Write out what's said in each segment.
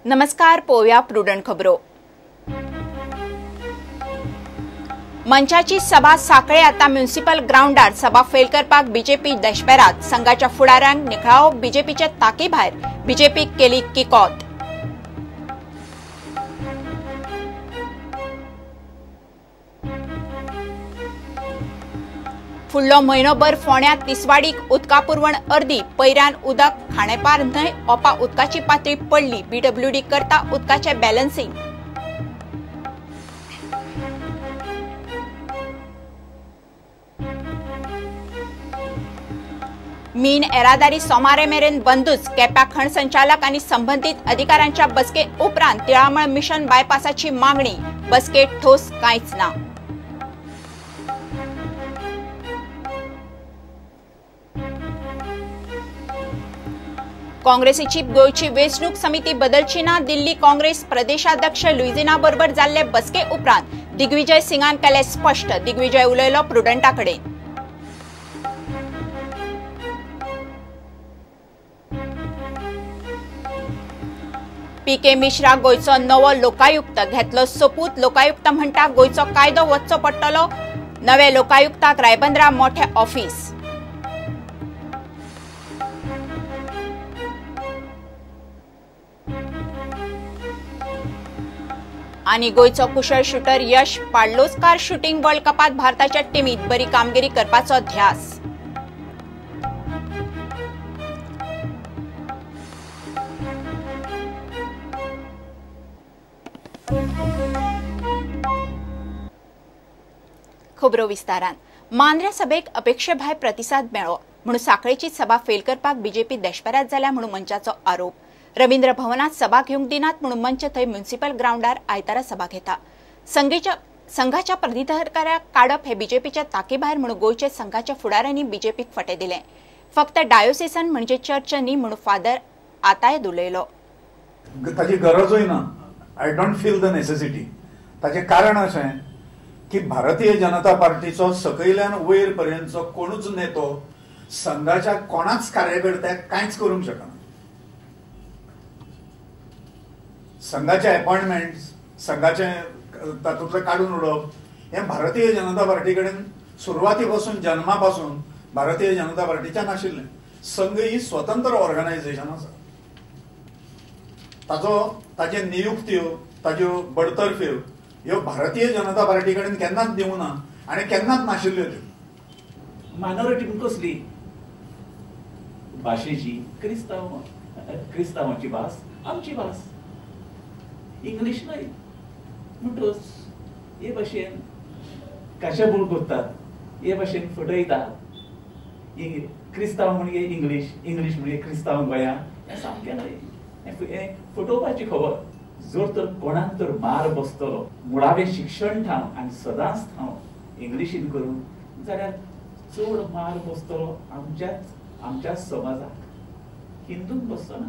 नमस्कार, पोव्या प्रुडंट खबरो। मंचाची सभा साखळे आता म्युनिसिपल ग्राउंडार सभा फेल करपाक बीजेपी देशभरात संघाच्या फुडाऱ्यांक निखळावप बीजेपीचे ताकी भायर बीजेपी केली किकोत। फुडलो म्हयनोभर फोंड्यांत तिसवाडीक उदका पुरवण अर्दी, पैऱ्यान उदक खाणेपार न्हय ओपा उदकाची पातळी पडली, बीडब्ल्यूडी करता उदकाचे बॅलन्सिंग। मीन येरादारी सोमारे मेरेन बंदूच, केप्यां खण संचालक आनी संबंधित अधिकाऱ्यांच्या बसके उपरांत तिळामळ मिशन बायपासाची मागणी, बसकेत ठोस कांयच ना। काँग्रेसीची गोयची वेंचणूक समिती बदलची ना, दिल्ली काँग्रेस प्रदेशाध्यक्ष लुइजिना बरोबर जाल्ले बसके उपरांत दिग्विजय सिंगान केले स्पष्ट, दिग्विजय उलयलो प्रुडंटाकडेन। पीके मिश्रा गोयचो नवो लोकायुक्त घेतलो सोपूत, लोकायुक्त म्हणटा गोयचो कायदो वचचो पडटलो, नवे लोकायुक्ताक रायबंदरा मोठे ऑफिस। आनी गोयचो कुशळ शूटर यश पाडलोस्कार शूटिंग वर्ल्ड कपात भारताच्या टीमीत बरी कामगिरी करपाचो ध्यास। खबरो विस्तारान। मांद्रे सभेक अपेक्षे भायर प्रतिसाद मेळ्ळो म्हणून साखळेची सभा फेल करपाक बीजेपी देशभरात जाल्या म्हणून मंचाचो आरोप। रवींद्र भवनात सभा घेवंक दिनात म्हणून मंच थंय म्युनिसिपल ग्राउंडार आयतारा सभा घेता। संघाच्या प्रतिधरकाराक काडप हे बीजेपीच्या ताकी भायर म्हणून गोयचे संघाच्या फुडाऱ्यांनी बीजेपीक फटे दिले। फक्त डायोसिसन म्हणजे चर्च न्ही म्हणून फादर आतायद उलयलो। ताची गरजूय ना, I don't feel the necessity. ताचे कारण अशें की भारतीय जनता पार्टीचो सकयल्यान वयर पर्यंतचो कोणूच नेतो संघाच्या कोणाच कार्यकर्त्याक कांयच करूंक शकना। संघाचे अपॉइंटमेंट्स, संघाचे तातूंतले काडून उडोवप हें भारतीय जनता पार्टी कडेन सुरवातीपासून जन्मापासून भारतीय जनता पार्टीच्या नाशिल्लें। संघ ही स्वतंत्र ऑर्गनायझेशन आसा, ताचे नियुक्त्यो, ताज्यो बडतर्फ्यो ह्यो भारतीय जनता पार्टी कडेन केन्नाच दिवं ना आनी केन्नाच नाशिल्ल्यो त्यो। मायनॉरिटी कसली भाशेची, क्रिस्तांवाची भास आमची भास, इंग्लीश नाही म्हणटोच हे भाशेन काशाबूळ करतात, हे भाशेन फटयतात। क्रिस्तांव म्हणजे इंग्लीश, इंग्लीश म्हणजे क्रिस्तांव गोंया, हें सामकें न्हय। फटोवपाची खबर जर तर कोणाक तर मार बसतलो, मुळावे शिक्षण ठाव आनी सदांच ठाव इंग्लिशीन करून, जाल्यार चड मार बसतलो आमच्याच समाजाक। हिंदूंक बसचो ना,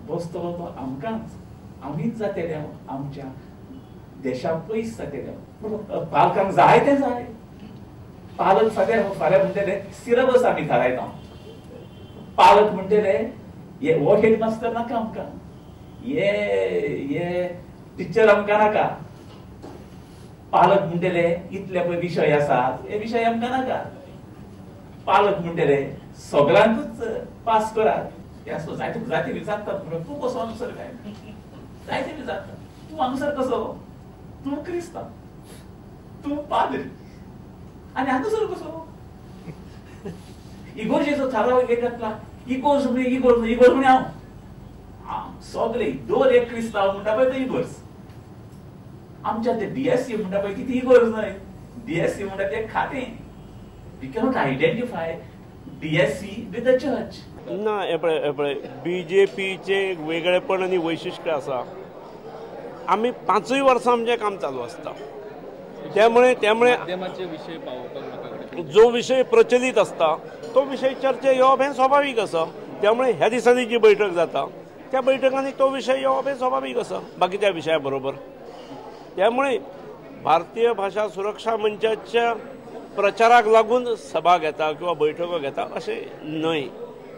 बसतलो तो आमकांच, आमीच जातेले आमच्या देशा पयस जातेले। पालकांक जाय ते जाय, पालक फाल्यां म्हणटले सिलेबस आमी थारायता, पालक म्हणटले हो हेडमास्टर नाका आमकां, ये टीचर आमकां नाका, पालक म्हणटले इतले पळय विशय आसात हे विशय आमकां नाका, पालक म्हणटले सगळ्यांकूच पास करात। जायते विचारतात म्हणून तूं कसो अनुसर काय, जायते विचारतात तूं अनुसर कसो, तूं क्रिस्तांव, तूं पाद्री आनी अनुसर कसो। इगोर्जेचो थाराव एक घातला, इगोर्ज म्हणजे हांव सगळे दोन एक क्रिस्तांव म्हणटा पळय ते इगोर्ज। आमच्या ते डीएससी म्हणटा पळय कितें इगोर्ज न्हय, डीएससी म्हणटा ते खातें। We cannot identify DSC with the church ना। हे बीजेपीचे वेगळेपण आनी वैशिष्ट्य आसा। आमी 5 वर्सां आमचें काम चालू आसता, त्यामुळे जो विषय प्रचलित असता तो विषय चर्चे येवप हें स्वाभाविक आसा। त्यामुळे ह्या दिसांनी जी बैठक जाता त्या बैठकांनी तो विषय येवप हें स्वाभाविक आसा बाकीच्या विशया बरोबर। त्यामुळे भारतीय भाषा सुरक्षा मंचाच्या प्रचाराक लागून सभा घेता किंवा बैठको घेता अशें न्हय।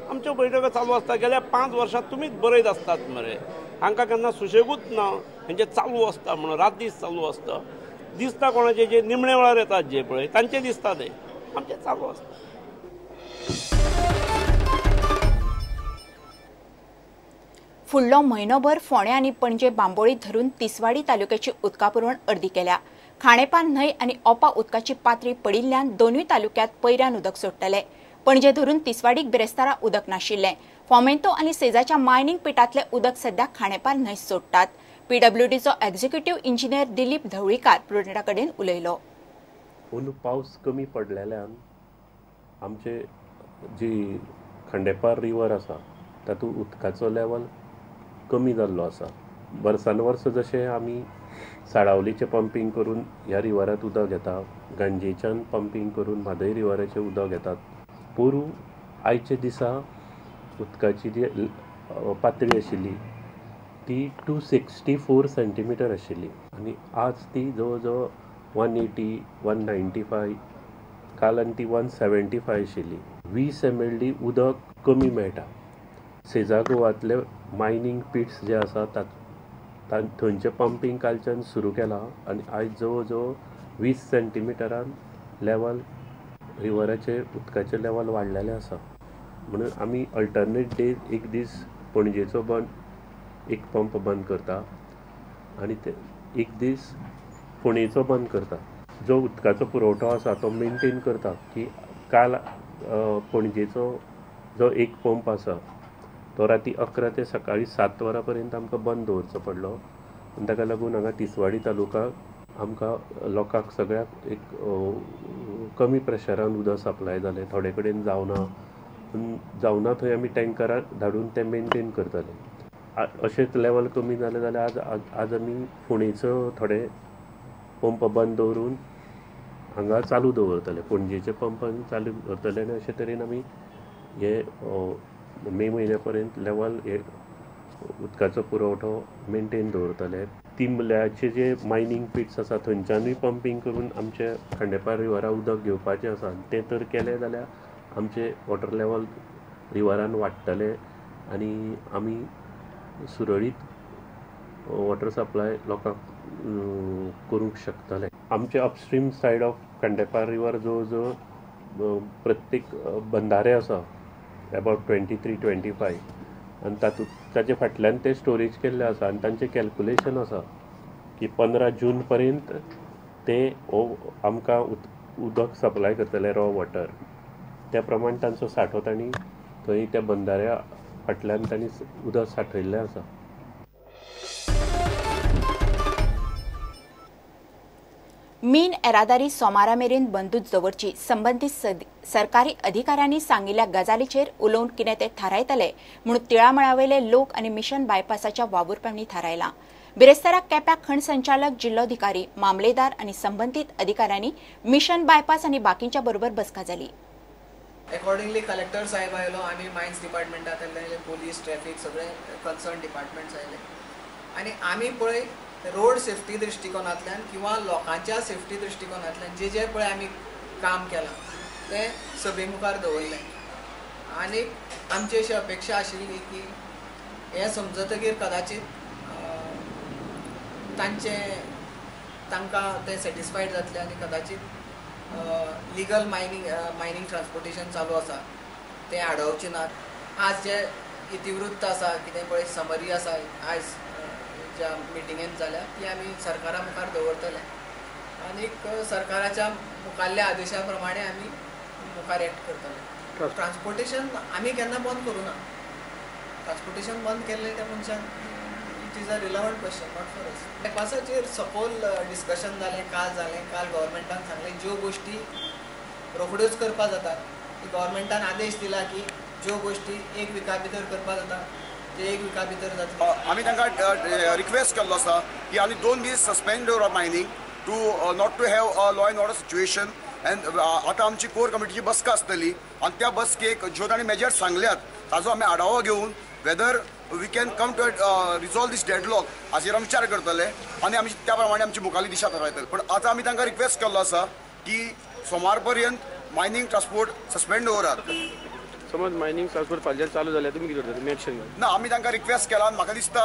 आमच्यो बैठको चालू आसता, गेल्या 5 वर्षां तुमीच बरयत आसतात मरे हांकां केन्ना सुशेगूच ना, हेंचे चालू आसता म्हणून रात दीस चालू आसता. दिसता कोणाचे जे निमणे वेळार येतात जे पळय तांचे दिसता ते आमचे चालू आसता. फुडलो म्हयनोभर फोंडें आनी पणजे बांबोळी धरून तिसवाडी तालुक्याची उदका पुरवण अर्दी केल्या. खाणेपार न्हंय आनी ओपा उदकाची पातळी पडिल्ल्यान दोनूय तालुक्यांत पयऱ्यान उदक सोडटले. पणजे धरून तिसवाडीक बिरेस्तारा उदक नाशिल्लें. फोमेंतो आनी सेजाच्या मायनिंग पिटांतले उदक सध्या खाणेपार न्हंयत सोडटात. पीडब्ल्यूडीचो एक्झिक्युटिव्ह इंजिनियर दिलीप धवळीकार प्रोजेक्टा कडेन उलयलो. पावस कमी पडलेल्यान आमचे जी खंडेपार रिवर आसा तातूंत उदकाचो लेवल कमी जाल्लो आसा. वर्सान वर्स जशें आमी साळावलीचें पंपींग करून ह्या रिवरांत उदक घेता, गंजेच्यान पंपींग करून म्हादय रिवराचें उदक घेतात, पोरू आयचे दिसा उदकाची जी पातळी आशिल्ली ती 264 सेंटीमीटर आशिल्ली आनी आज ती जवळ जवळ 180, 195, काल आनी ती 175 आशिल्ली. 20 mld उदक कमी मेळटा. सेजा गोवांतले मायनिंग पिट्स जे आसा थंयचें पंपींग कालच्यान सुरू केलां आनी आयज जवळ जवळ 20 सेंटीमिटरान लेवल रिवराचें उदकाचें लेवल वाडलेलें आसा. म्हणून आमी अल्टरनेट डेज एक दीस पणजेचो एक पंप बंद करता आनी ते एक दीस फोंडेचो बंद करता. जो उदकाचो पुरवठो आसा तो मेनटेन करता की काल पणजेचो जो एक पंप आसा तो राती 11 ते सकाळी 7 वरां पर्यंत आमकां बंद दवरचो पडलो. आनी ताका लागून हांगा तिसवाडी तालुकाक आमकां लोकांक सगळ्याक एक कमी प्रेशरान उदक सप्लाय जालें. थोडे कडेन जावना थंय आमी टँकरां धाडून ते मेनटेन करताले. अशेंच लेवल कमी जालें जाल्यार आज आमी फोंडेचो थोडे पंप बंद दवरून हांगा चालू दवरतले. पणजेचे पंप चालू दवरतले आनी अशे तरेन आमी हे मे म्हयन्या पर्यंत लेवल उदकाचो पुरवठो मेनटेन दवरतले. तिंबल्याचे जे मायनिंग पिट्स आसा थंयच्यानूय पंपींग करून आमचे खंडेपार रिवरा उदक घेवपाचें आसा. तें तर केलें जाल्यार आमचे वॉटर लेवल रिवरान वाडटले आनी आमी सुरळीत वॉटर सप्लाय लोकांक करूंक शकतले. आमचे upstream said of Khandepar river जवळ जवळ प्रत्येक बंधारे आसा अबावट 23-25 आनी ताचे फाटल्यान ते स्टोरेज केल्ले आसा आनी तांचें कॅल्कुलेशन आसा की 15 जून पर्यंत ते आमकां उदक सप्लाय करतले रॉ वॉटर. त्या प्रमाण तांचो सांठो तांणी थंय त्या बंधाऱ्या फाटल्यान तांणी उदक सांठयल्लें आसा. मीन येरादारी सोमारा मेरेन बंदूच दवरची संबंधीत सरकारी अधिकाऱ्यांनी सांगिल्ल्या गजालीचेर उलोवन कितें ते थारायतले म्हणून तिळामळावेले लोक आनी मिशन बायपासाच्या वावुरप्यांनी थारायलां. बिरेस्तारा केप्यां खंड संचालक, जिल्लोधिकारी, मामलेदार आनी संबंधीत अधिकाऱ्यांनी मिशन बायपास आनी बाकींच्या बरोबर बसका जाली. अकॉर्डिंगली कलेक्टर साहेब आयलो, आमी मायन्स डिपार्टमेंटांतले पोलीस, ट्रॅफिक सगळे कन्सर्न डिपार्टमेंट्स आयले आनी आमी पळय रोड सेफ्टी दृश्टिकोनांतल्यान किंवा लोकांच्या सेफ्टी दृश्टिकोनांतल्यान जे पळय आमी काम केलां तें सभे मुखार दवरलें. आनी आमची अशी अपेक्षा आशिल्ली की हें समजतकीर कदाचित तांकां तें सॅटिस्फायड जातलें आनी कदाचित लिगल मायनिंग ट्रान्सपोर्टेशन चालू आसा तें आडोवचें नात. आज जे इतिवृत्त आसा कितें पळय समरी आसा आयज ज्या मिटिंगेंत जाल्या ती आमी सरकारा मुखार दवरतले आनीक सरकाराच्या मुखारल्या आदेशा प्रमाणे आमी मुखार एक्ट करतले. ट्रान्सपोर्टेशन आमी केन्ना बंद करूं ना. ट्रान्सपोर्टेशन बंद केल्लें त्या मनशान it is a relevant question not for us. बायपासाचेर सपोल डिस्कशन जालें. काल गव्हर्मेंटान सांगलें ज्यो गोश्टी रोखड्योच करपा जाता ती गव्हर्मेंटान आदेश दिला की ज्यो गोश्टी 1 विका भितर करपा जाता ते 1 विका भितर जाता. आमी तांकां रिक्वेस्ट केल्लो आसा की आनी 2 दीस सस्पेंड दवरप mining to not to have a law and order situation. And आतां आमची कोर कमिटीची बसका आसतली आनी त्या बसकेक ज्यो तांणी मेजर्स सांगल्यात ताजो आमी आढावो घेवन whether we can come to resolve this deadlock हाचेर आमी विचार करतले आनी आमी त्या प्रमाणे आमची मुखारली दिशा थारायतले. पण आतां आमी तांकां रिक्वेस्ट केल्लो आसा की सोमार पर्यंत मायनिंग ट्रान्सपोर्ट सस्पेंड दवरात. समज मायनिंग ट्रान्सपोर्ट फाल्यां चालू जाल्यार तुमी कितें करता? तुमी एक्शन घेता? ना, आमी तांकां रिक्वेस्ट केला. म्हाका दिसता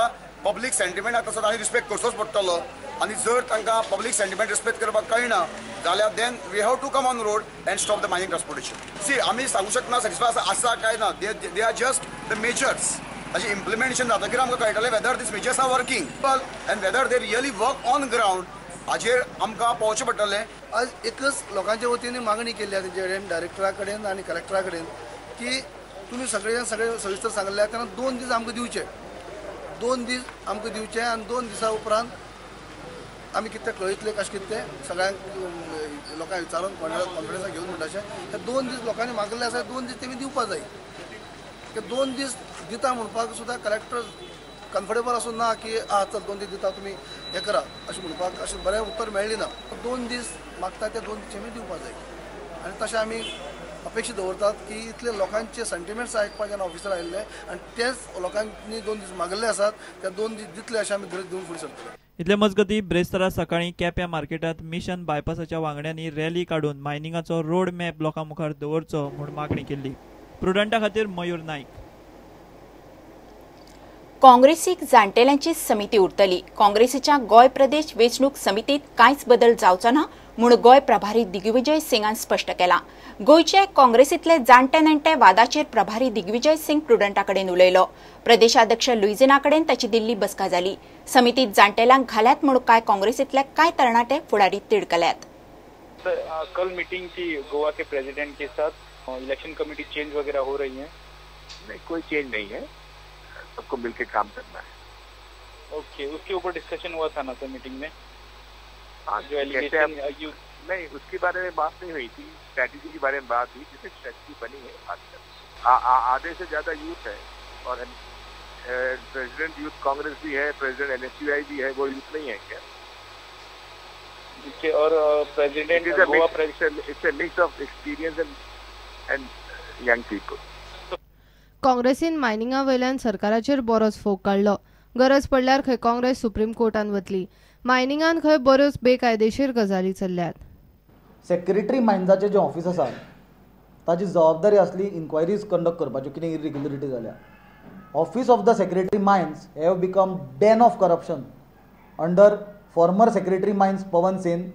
पब्लीक सेंटिमेंट आसा तांणी रिस्पेक्ट करचोच पडटलो आनी जर तांकां पब्लीक सेंटिमेंट रिस्पेक्ट करपाक कळना जाल्यार then we have to come on road and stop the mining transportation. सी आमी सांगू शकना सॅटिस्फाय आसा काय ना, they are just the measures. ताजें इम्प्लिमेंटेशन जातकीर आमकां कळटलें whether these measures are working and whether they really work on ground हाजेर आमकां पळोवचें पडटलें. आज एकच लोकांच्या वतीने मागणी केली आहे तेंचे कडेन डायरेक्टरा कडेन आनी कलेक्टरा कडेन की तुमी सगळे सविस्तर सांगले तेन्ना 2 दीस आमकां दिवचे, 2 दीस आमकां दिवचे आनी 2 दिसा उपरांत आमी कितें कळयतले कशें कितें तें सगळ्यांक लोकांक विचारून कॉन्फिडन्साक घेवन म्हणटा ते 2 दीस लोकांनी मागले आसा 2 दीस तेमी दिवपाक जाय. ते 2 दीस दिता म्हणपाक सुद्दां कलेक्टर कम्फर्टेबल आसूं ना की चल 2 दीस दिता तुमी हें करा अशें म्हणपाक अशें बरें उत्तर मेळ्ळें ना. 2 दीस मागता ते 2 दीस आमी दिवपाक जाय आनी तशें आमी अपेक्षा दवरतात की इतले लोकांचे सेंटिमेंट्स आयकपाक जेन्ना ऑफिसर आयिल्ले आनी तेच लोकांनी 2 दीस मागले आसात ते 2 दीस दितले अशें आमी दिवन फुडें सरतले. इतले मजगतीं ब्रेस्तारा सकाळीं केप्यां मार्केटांत मिशन बायपासाच्या वांगड्यांनी रॅली काडून मायनिंगाचो रोड मॅप लोकां मुखार दवरचो म्हूण मागणी केल्ली. प्रुडंटा खातीर मयूर नाईक. काँग्रेसीक जाण्टेल्यांची समिती उरतली. काँग्रेसीच्या गोंय प्रदेश वेंचणूक समितीत कांयच बदल जावचो ना म्हूण गोंय प्रभारी दिग्विजय सिंगान स्पश्ट केलां. गोंयचे काँग्रेसींतले जाणटे नेणटे वादाचेर प्रभारी दिग्विजय सिंग प्रुडंटा कडेन उलयलो. प्रदेशाध्यक्ष लुइजिना कडेन ताची दिल्ली बसका जाली. समितीत जाण्टेल्यांक घाल्यात म्हूण कांय काँग्रेसींतले कांय तरणाटे फुडारी तिडकल्यात. कल मीटिंग थी गोवा के प्रेसिडेंट के साथ, इलेक्शन कमेटी चेंज वगैरह हो रही है? नहीं, कोई चेंज नहीं है, सबको मिलकर काम करना है. ओके, उसके ऊपर डिस्कशन हुआ था ना सर मीटिंग में? हाँ, जो एलिगेशन नहीं, उसके बारे में बात नहीं हुई थी, स्ट्रैटेजी के बारे में बात हुई, जिससे स्ट्रैटेजी बनी है. आधे से ज्यादा यूथ है और प्रेसिडेंट यूथ कांग्रेस भी है, प्रेसिडेंट एनएसयूआई भी है, वो यूथ नहीं है क्या? और president Goa it's a mix of experience and young people. काँग्रेसीन मायनिंगा वयल्यान सरकाराचेर बरोच फोग काडलो. गरज पडल्यार खंय काँग्रेस सुप्रीम कोर्टान वतली. मायनिंगान खंय बऱ्योच बेकायदेशीर गजाली चल्ल्यात. सेक्रेटरी मायन्साचे जे ऑफिस आसा ताची जबाबदारी आसली इन्क्वायरीज कंडक्ट करपाच्यो कितें इरेग्युलरिटी जाल्या. Office of the secretary mines have become den of corruption under former secretary mines Pawan Sen.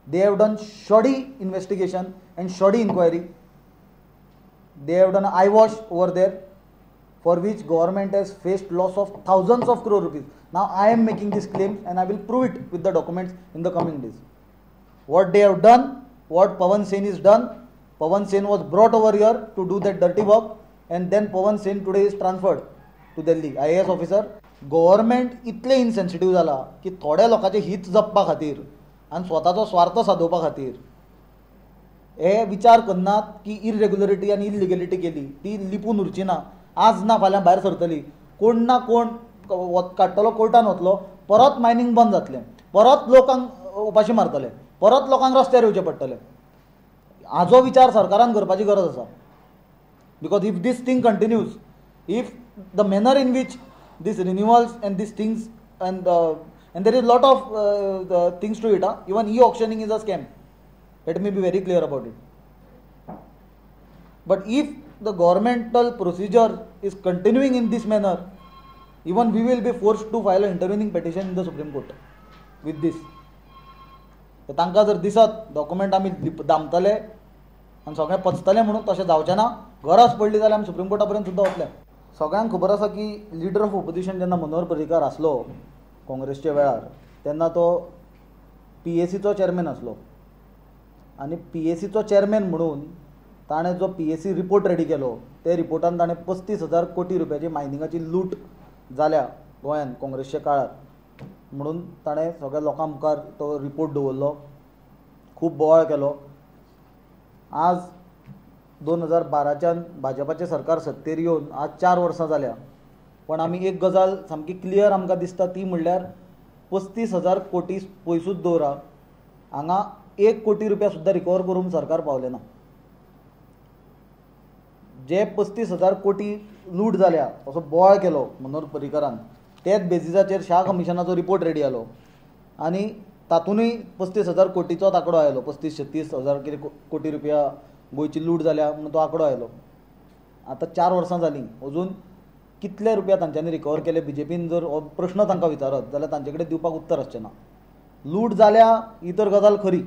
They have done shoddy investigation and shoddy inquiry. They have done eyewash over there, for which government has faced loss of thousands of crore rupees. Now I am making this claim and I will prove it with the documents in the coming days. What they have done, what Pawan Sen is done, Pawan Sen was brought over here to do that dirty work and then Pawan Sen today is transferred to Delhi, IAS officer. Government इतले insensitive जाला की थोड्या लोकांचे हित जपपा खातीर आणि स्वताचो स्वार्थ साधोवपा खातीर हे विचार करनात की इरेग्युलरिटी आनी इलिगलिटी केली ती लिपून उरची ना. आज ना फाल्यां भायर सरतली. कोण ना कोण काडटलो, कोर्टान वतलो, परत मायनिंग बंद जातलें, परत लोकांक उपाशी मारतले, परत लोकांक रस्त्यार येवचें पडटलें. हाजो विचार सरकारान करपाची गरज आसा. Because if this thing continues, if the manner in which this renewals and this things and there is lot of things to it. Even e auctioning is a scam. Let me be very clear about it. But if the governmental procedure is continuing in this manner, even we will be forced to file an intervening petition in the Supreme Court with this. तांकां जर दिसत document आमी दामतले आनी सगळें पचतलें म्हणून तशें जावचें ना. गरज पडली जाल्यार आमी सुप्रीम कोर्टा पर्यंत सुद्दां वतले. सगळ्यांक खबर आसा की लिडर ऑफ ऑपोजिशन जेन्ना मनोहर पर्रीकार आसलो काँग्रेसच्या वेळार तेन्ना तो PACचो चेअरमॅन आसलो आनी PACचो चेअरमॅन म्हणून ताणें जो PAC रिपोर्ट रेडी केलो ते रिपोर्टान ताणें 35,000 कोटी रुपयाची मायनिंगाची लूट जाल्या गोंयांत काँग्रेसच्या काळात म्हणून ताणें सगळ्या लोकां मुखार तो रिपोर्ट दवरलो. खूब बोवाळ केलो. आज 2012च्यान भाजपाचें सरकार सत्तेर येवन आज 4 वर्सां जाल्या, पण आमी एक गजाल सामकी क्लियर आमकां दिसता ती म्हणल्यार 35,000 कोटी पयसूच दवरा, हांगा 1 कोटी रुपया सुद्दां रिकवर करूंक सरकार पावलें ना. जे 35,000 कोटी लूट जाल्या असो बोवाळ केलो मनोहर पर्रीकारान, तेच बेजिसाचेर शाह कमिशनाचो रिपोर्ट रेडी जालो आनी तातूंतय 35,000 कोटीचो आंकडो आयलो. 35-36,000 कितें कोटी रुपया गोंयची लूट जाल्या म्हणून तो आंकडो आयलो. आतां 4 वर्सां जालीं, अजून कितले रुपया तांच्यांनी रिकवर केले बीजेपीन जर हो प्रश्न तांकां विचारत जाल्यार तांचे कडेन दिवपाक उत्तर आसचें ना. लूट जाल्या ही तर गजाल खरी,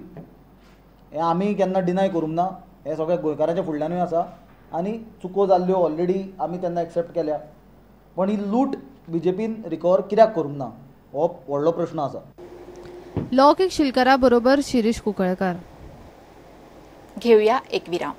हें आमी केन्ना डिनाय करूंक ना, हें सगळें गोंयकारांच्या फुडल्यानूय आसा आनी चुको जाल्ल्यो ऑलरेडी आमी तेन्ना एक्सेप्ट केल्या. पण ही लूट बीजेपीन रिकवर कित्याक करूंक ना हो व्हडलो प्रश्न आसा. लौकिक शिलकरा बरोबर शिरीष कुंकळकार. घेऊया एक विराम.